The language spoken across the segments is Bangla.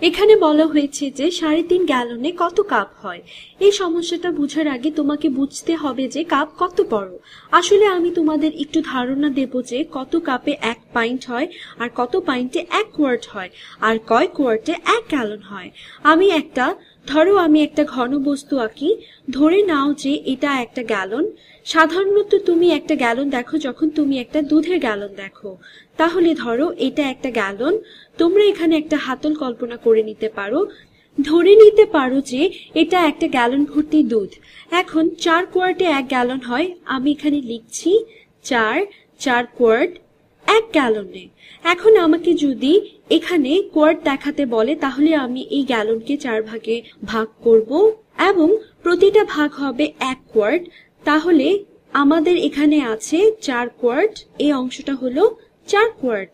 এখানে বলা হয়েছে যে 3.5 গ্যালনে কত কাপ হয়। এই সমস্যাটা বোঝার আগে তোমাকে বুঝতে হবে যে কাপ কত বড়। আসলে আমি তোমাদের একটু ধারণা দেব যে কত কাপে 1 পাইন্ট হয়, আর কত পাইন্টে 1 কোয়ার্ট হয়, আর কয় কোয়ার্টে 1 গ্যালন হয়। ধরো আমি একটা ঘন বস্তু আঁকি। ধরে নাও যে এটা একটা গ্যালন। সাধারণত তুমি একটা গ্যালন দেখো যখন তুমি একটা দুধের গ্যালন দেখো। তাহলে ধরো এটা একটা গ্যালন। তোমরা এখানে একটা হাতল কল্পনা করে নিতে পারো। ধরে নিতে পারো যে এটা একটা গ্যালন ভর্তি দুধ। এখন 4 কোয়ার্টে 1 গ্যালন হয়। আমি এখানে লিখছি 4 কোয়ার্ট 1 গ্যালনে। এখন আমাকে যদি এখানে কোয়ার্ট দেখাতে বলে তাহলে আমি এই গ্যালনকে 4 ভাগে ভাগ করব এবং প্রতিটা ভাগ হবে 1 কোয়ার্ট। তাহলে আমাদের এখানে আছে 4 কোয়ার্ট। এই অংশটা হলো 4 কোয়ার্ট।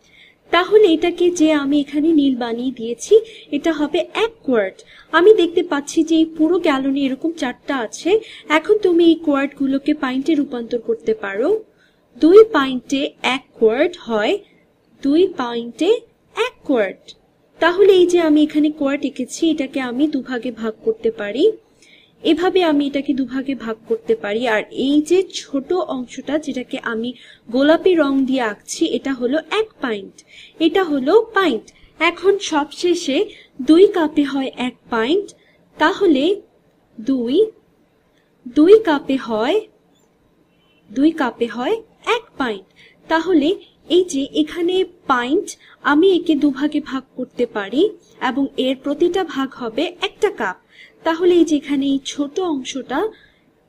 তাহলে এটাকে যে আমি এখানে নীল বানিয়ে দিয়েছি, এটা হবে 1 কোয়ার্ট। আমি দেখতে পাচ্ছি যে এই পুরো গ্যালনে এরকম 4টা আছে। এখন তুমি এই কোয়ার্ট গুলোকে পাইন্টে রূপান্তর করতে পারো। 2 পাইন্টে 1 কোয়ার্ট হয় 2 পাইন্টে 1 কোয়ার্ট। তাহলে এই যে আমি এখানে কোয়ার্ট এঁকেছি, এটাকে আমি দুভাগে ভাগ করতে পারি। এভাবে আমি এটাকে দুভাগে ভাগ করতে পারি। আর এই যে ছোট অংশটা যেটাকে আমি গোলাপি রং দিয়ে আঁকছি, এটা হলো 1 পাইন্ট। এটা হলো পাইন্ট। এখন সবশেষে 2 কাপে হয় 1 পাইন্ট। তাহলে 2 কাপে হয় 1 পাইন্ট। তাহলে এই যে এখানে পাইন্ট, আমি একে দুভাগে ভাগ করতে পারি এবং এর প্রতিটা ভাগ হবে একটা কাপ। তাহলে এই যে এখানে এই ছোট অংশটা,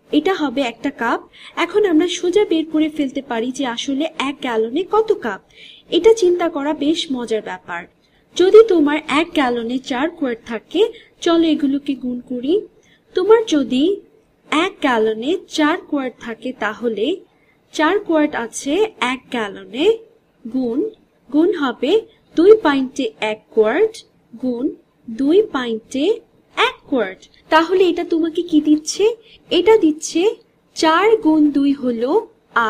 এটা হবে একটা কাপ। এখন আমরা সোজা বের করে ফেলতে পারি যে আসলে 1 গ্যালনে কত কাপ। এটা চিন্তা করা বেশ মজার ব্যাপার। যদি তোমার 1 গ্যালনে 4 কোয়ার্ট থাকে, চলো এগুলোকে গুণ করি। তোমার যদি 1 গ্যালনে 4 কোয়ার্ট থাকে তাহলে 4 কোয়ার্ট আছে 1 গ্যালনে, গুণ হবে 2 পাইন্টে 1 কোয়ার্ট গুণ 2 পাইন্টে 1 কোয়ার্ট। তাহলে এটা তোমাকে কি দিচ্ছে? এটা দিচ্ছে 4 গুণ 2 হলো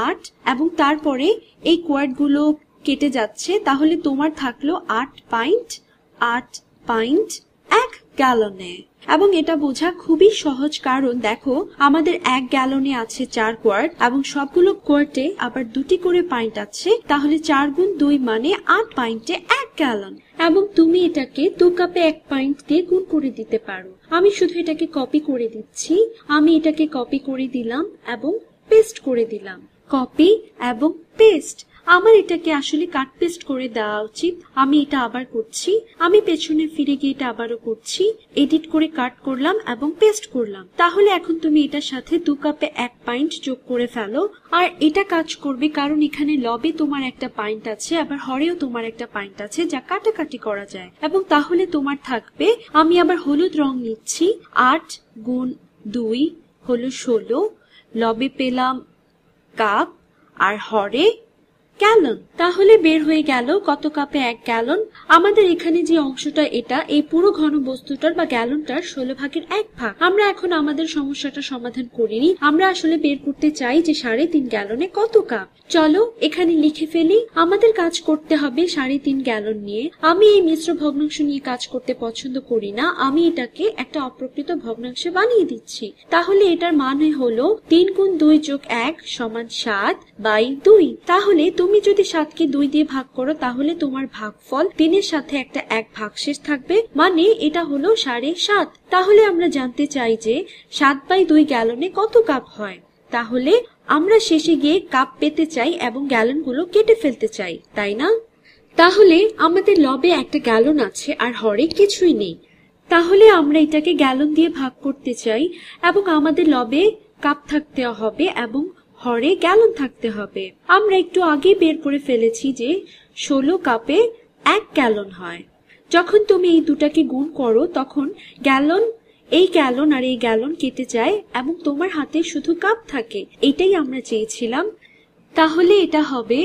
8 এবং তারপরে এই কোয়ার্ট গুলো কেটে যাচ্ছে। তাহলে তোমার থাকলো 8 পাইন্ট 1 গ্যালনে। এবং এটা বোঝা খুবই সহজ, কারণ দেখো আমাদের 1 গ্যালনে আছে 4 কোয়ার্ট এবং সবগুলো কোয়ার্টে আবার 2টি করে পাইন্ট আছে। তাহলে 4 গুণ 2 মানে 8 পাইন্টে 1 গ্যালন। এবং তুমি এটাকে 2 কাপে 1 পাইন্ট দিয়ে গুণ করে দিতে পারো। আমি শুধু এটাকে কপি করে দিচ্ছি। আমি এটাকে কপি করে দিলাম এবং পেস্ট করে দিলাম। কপি এবং পেস্ট। আমার এটাকে আসলে কাট পেস্ট করে দেওয়া উচিত। আমি এটা আবার করছি। আমি পেছনে ফিরে গিয়ে এটা আবারও করছি। এডিট করে কাট করলাম এবং পেস্ট করলাম। তাহলে এখন তুমি এটার সাথে 2 কাপে 1 পাইন্ট যোগ করে ফেলো। আর এটা কাজ করবে কারণ এখানে লবে তোমার একটা পাইন্ট আছে, আবার হরেও তোমার একটা পাইন্ট আছে, যা কাটাকাটি করা যায়। এবং তাহলে তোমার থাকবে, আমি আবার হলুদ রং নিচ্ছি, 8 গুণ 2 হলো 16। লবে পেলাম কাপ আর হরে গ্যালন। তাহলে বের হয়ে গেল কত কাপে 1 গ্যালন। আমাদের এখানে যে অংশটা, এটা এই পুরো ঘন বস্তুটার বা গ্যালনটার 16 ভাগের 1 ভাগ। আমরা এখন আমাদের সমস্যাটা সমাধান করিনি। আমরা আসলে বের করতে চাই যে 3.5 গ্যালনে কত কাপ। চলো এখানে লিখে ফেলি। আমাদের কাজ করতে হবে 3.5 গ্যালন নিয়ে। আমি এই মিশ্র ভগ্নাংশ নিয়ে কাজ করতে পছন্দ করি না। আমি এটাকে একটা অপ্রকৃত ভগ্নাংশে বানিয়ে দিচ্ছি। তাহলে এটার মানে হলো 3 গুণ 2 যোগ 1 সমান 7/2। তাহলে তুমি যদি 7 কে 2 দিয়ে ভাগ করো তাহলে তোমার ভাগফল 3 এর সাথে একটা 1 ভাগশেষ থাকবে, মানে এটা হলো 7.5। তাহলে আমরা জানতে চাই যে 7/2 গ্যালনে কত কাপ হয়। তাহলে আমরা শেষে গিয়ে কাপ পেতে চাই এবং গ্যালনগুলো কেটে ফেলতে চাই, তাই না? তাহলে আমাদের লবে একটা গ্যালন আছে আর হরে কিছুই নেই। তাহলে আমরা এটাকে গ্যালন দিয়ে ভাগ করতে চাই এবং আমাদের লবে কাপ থাকতে হবে এবং হরে গ্যালন থাকতে হবে। আমরা একটু আগে বের করে ফেলেছি যে 16 কাপে 1 গ্যালন হয়। যখন তুমি এই দুটাকে গুণ করো তখন এই গ্যালন আর এই গ্যালন কেটে যায় এবং তোমার হাতে শুধু কাপ থাকে। এটাই আমরা চেয়েছিলাম। তাহলে এটা হবে,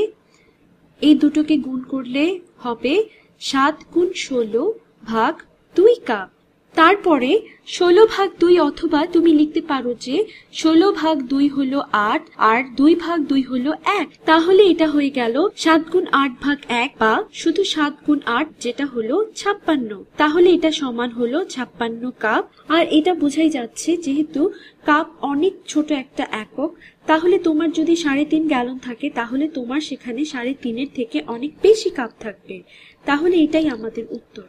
এই দুটোকে গুণ করলে হবে 7 গুণ 16 ভাগ 2 কাপ। তারপরে 16/2 অথবা তুমি লিখতে পারো যে 16/2 হলো 8 আর 2/2 হলো 1। তাহলে এটা হয়ে গেল 7×8/1 বা শুধু 7×8 যেটা হলো 56। তাহলে এটা সমান হলো 56 কাপ। আর এটা বোঝাই যাচ্ছে যেহেতু কাপ অনেক ছোট একটা একক, তাহলে তোমার যদি 3.5 গ্যালন থাকে তাহলে তোমার সেখানে 3.5-এর থেকে অনেক বেশি কাপ থাকবে। তাহলে এটাই আমাদের উত্তর।